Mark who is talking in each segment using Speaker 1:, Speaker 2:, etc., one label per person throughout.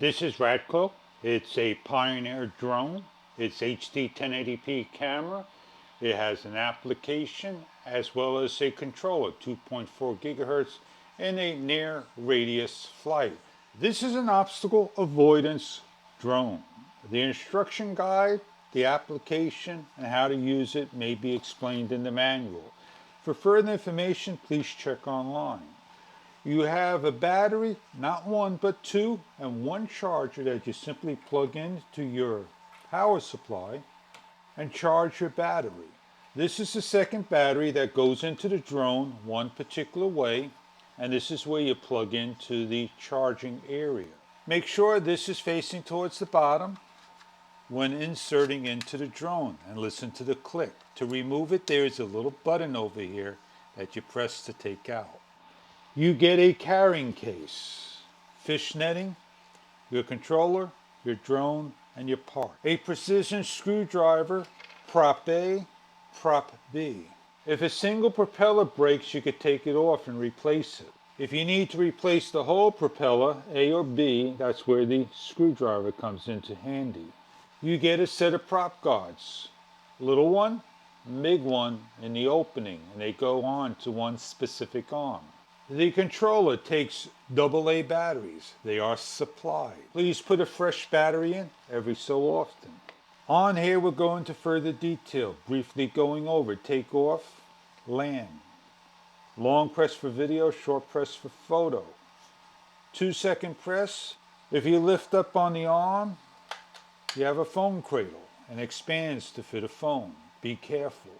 Speaker 1: This is RADCLO. It's a Pioneer drone. It's HD 1080p camera. It has an application as well as a controller, 2.4 gigahertz, and a near radius flight. This is an obstacle avoidance drone. The instruction guide, the application, and how to use it may be explained in the manual. For further information, please check online. You have a battery, not one but two, and one charger that you simply plug into your power supply and charge your battery. This is the second battery that goes into the drone one particular way, and this is where you plug into the charging area. Make sure this is facing towards the bottom when inserting into the drone, and listen to the click. To remove it, there is a little button over here that you press to take out. You get a carrying case, fish netting, your controller, your drone, and your part. A precision screwdriver, prop A, prop B. If a single propeller breaks, you could take it off and replace it. If you need to replace the whole propeller, A or B, that's where the screwdriver comes into handy. You get a set of prop guards, little one, big one in the opening, and they go on to one specific arm. The controller takes AA batteries. They are supplied. Please put a fresh battery in every so often. On here we're going to further detail, briefly going over takeoff, land. Long press for video, short press for photo. 2-second press. If you lift up on the arm, you have a phone cradle and expands to fit a phone. Be careful.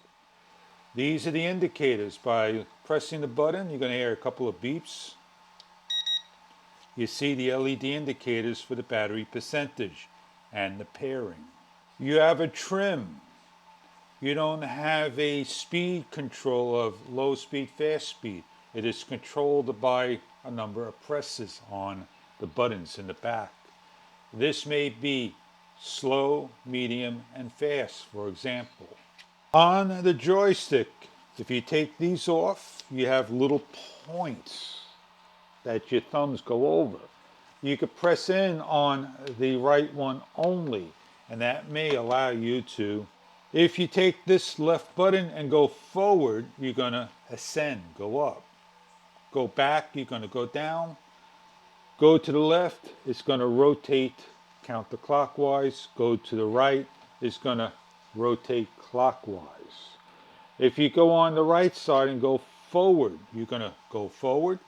Speaker 1: These are the indicators. By pressing the button, you're going to hear a couple of beeps. You see the LED indicators for the battery percentage and the pairing. You have a trim. You don't have a speed control of low speed, fast speed. It is controlled by a number of presses on the buttons in the back. This may be slow, medium, and fast, for example. On the joystick, if you take these off, you have little points that your thumbs go over. You could press in on the right one only, and that may allow you to. If you take this left button and go forward, you're going to ascend, go up. Go back, you're going to go down. Go to the left, it's going to rotate counterclockwise. Go to the right, it's going to rotate clockwise. If you go on the right side and go forward, you're going to go forward.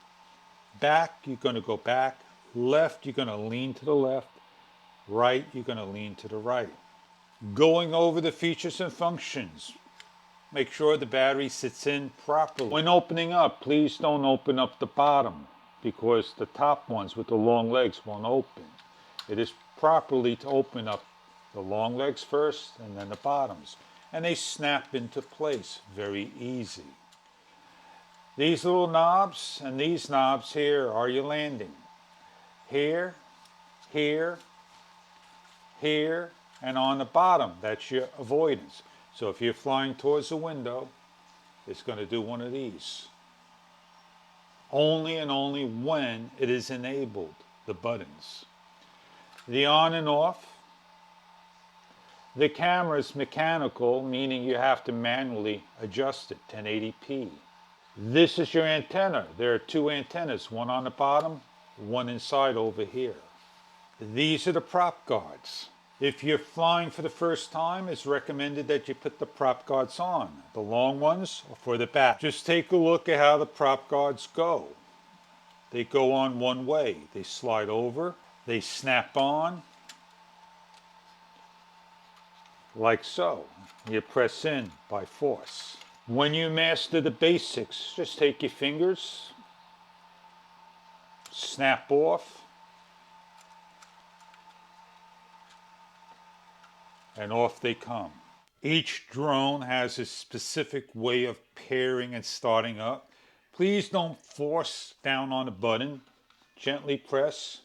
Speaker 1: Back, you're going to go back. Left, you're going to lean to the left. Right, you're going to lean to the right. Going over the features and functions. Make sure the battery sits in properly. When opening up, please don't open up the bottom, because the top ones with the long legs won't open. It is properly to open up the long legs first and then the bottoms, and they snap into place very easy. These little knobs and these knobs here are your landing. Here, here, here, and on the bottom, that's your avoidance. So if you're flying towards the window, it's going to do one of these. Only and only when it is enabled, the buttons. The on and off. The camera is mechanical, meaning you have to manually adjust it, 1080p. This is your antenna. There are two antennas, one on the bottom, one inside over here. These are the prop guards. If you're flying for the first time, it's recommended that you put the prop guards on. The long ones are for the back. Just take a look at how the prop guards go. They go on one way. They slide over. They snap on, like so. You press in by force. When you master the basics, just take your fingers, snap off, and off they come. Each drone has a specific way of pairing and starting up. Please don't force down on the button. Gently press.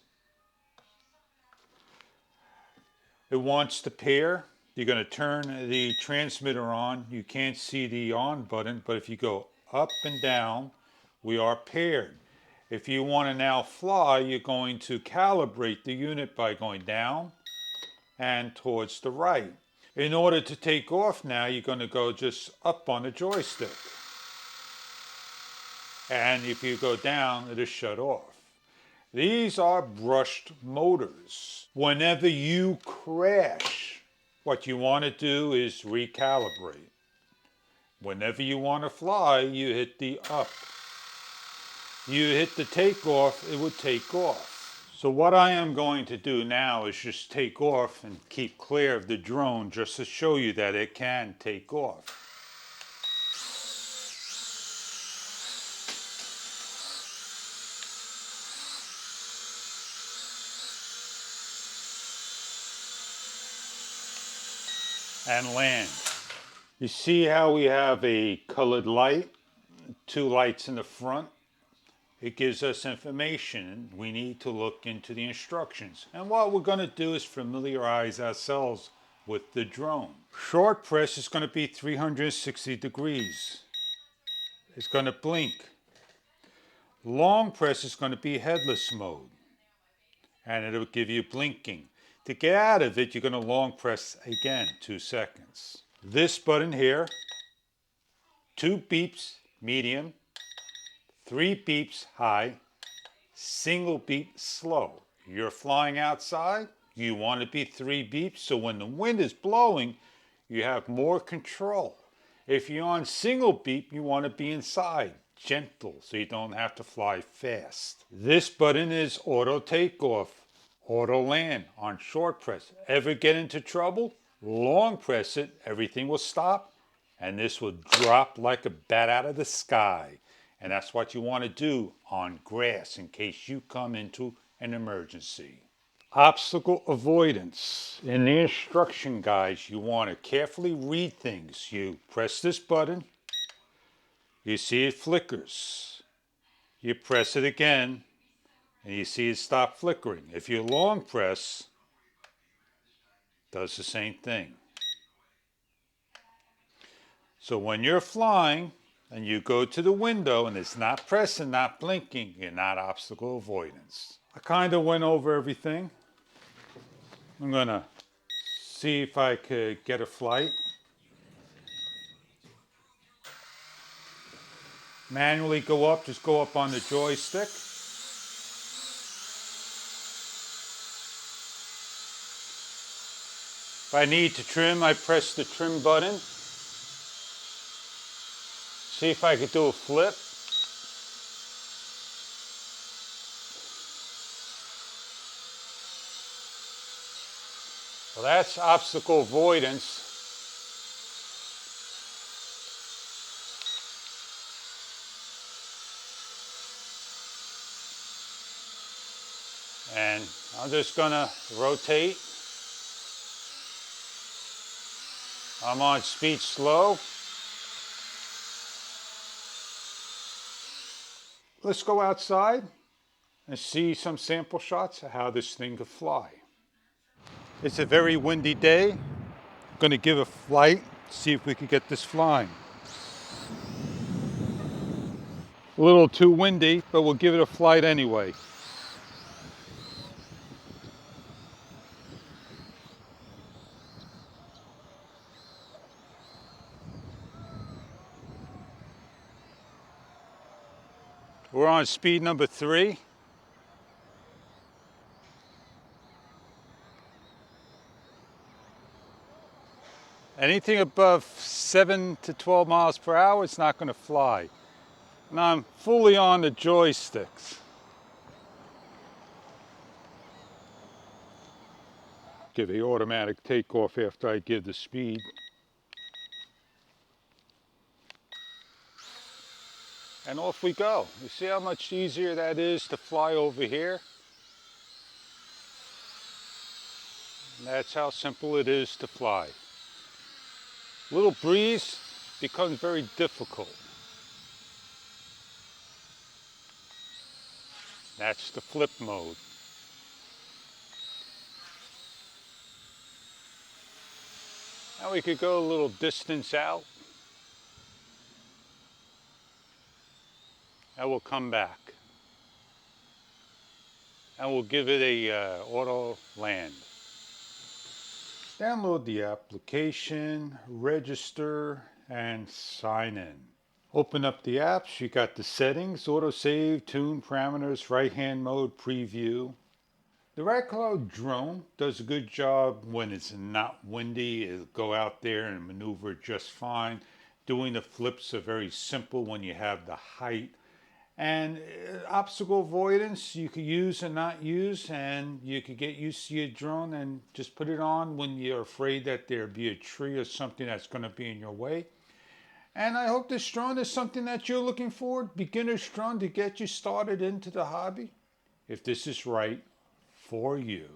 Speaker 1: It wants to pair. You're going to turn the transmitter on. You can't see the on button, but if you go up and down, we are paired. If you want to now fly, you're going to calibrate the unit by going down and towards the right. In order to take off now, you're going to go just up on the joystick. And if you go down, it'll shut off. These are brushed motors. Whenever you crash, what you want to do is recalibrate. Whenever you want to fly, you hit the up. You hit the takeoff, it would take off. So what I am going to do now is just take off and keep clear of the drone just to show you that it can take off. And land. You see how we have a colored light, 2 lights in the front? It gives us information. We need to look into the instructions. And what we're going to do is familiarize ourselves with the drone. Short press is going to be 360 degrees. It's going to blink. Long press is going to be headless mode. And it'll give you blinking. To get out of it, you're going to long press again, 2 seconds. This button here, 2 beeps, medium, 3 beeps, high, single beep, slow. You're flying outside, you want to be 3 beeps, so when the wind is blowing, you have more control. If you're on single beep, you want to be inside, gentle, so you don't have to fly fast. This button is auto takeoff. Auto land on short press. Ever get into trouble? Long press it, everything will stop, and this will drop like a bat out of the sky. And that's what you want to do on grass in case you come into an emergency. Obstacle avoidance. In the instruction guides, you want to carefully read things. You press this button, you see it flickers. You press it again, and you see it stop flickering. If you long press, it does the same thing. So when you're flying and you go to the window and it's not pressing, not blinking, you're not obstacle avoidance. I kind of went over everything. I'm going to see if I could get a flight. Manually go up, just go up on the joystick. If I need to trim, I press the trim button. See if I could do a flip. Well, that's obstacle avoidance. And I'm just gonna rotate. I'm on speed slow. Let's go outside and see some sample shots of how this thing could fly. It's a very windy day. I'm gonna give a flight, see if we can get this flying. A little too windy, but we'll give it a flight anyway. We're on speed number 3. Anything above 7 to 12 miles per hour, it's not going to fly. And I'm fully on the joysticks. Give the automatic takeoff after I give the speed. And off we go. You see how much easier that is to fly over here? And that's how simple it is to fly. Little breeze becomes very difficult. That's the flip mode. Now we could go a little distance out. And we'll come back. and we'll give it a auto land. Download the application, register, and sign in. Open up the apps. You got the settings, autosave, tune, parameters, right hand mode, preview. The RADCLO Drone does a good job when it's not windy. It'll go out there and maneuver just fine. Doing the flips are very simple when you have the height. And obstacle avoidance you could use and not use, and you could get used to your drone and just put it on when you're afraid that there'll be a tree or something that's going to be in your way. And I hope this drone is something that you're looking for, beginner's drone to get you started into the hobby. If this is right for you.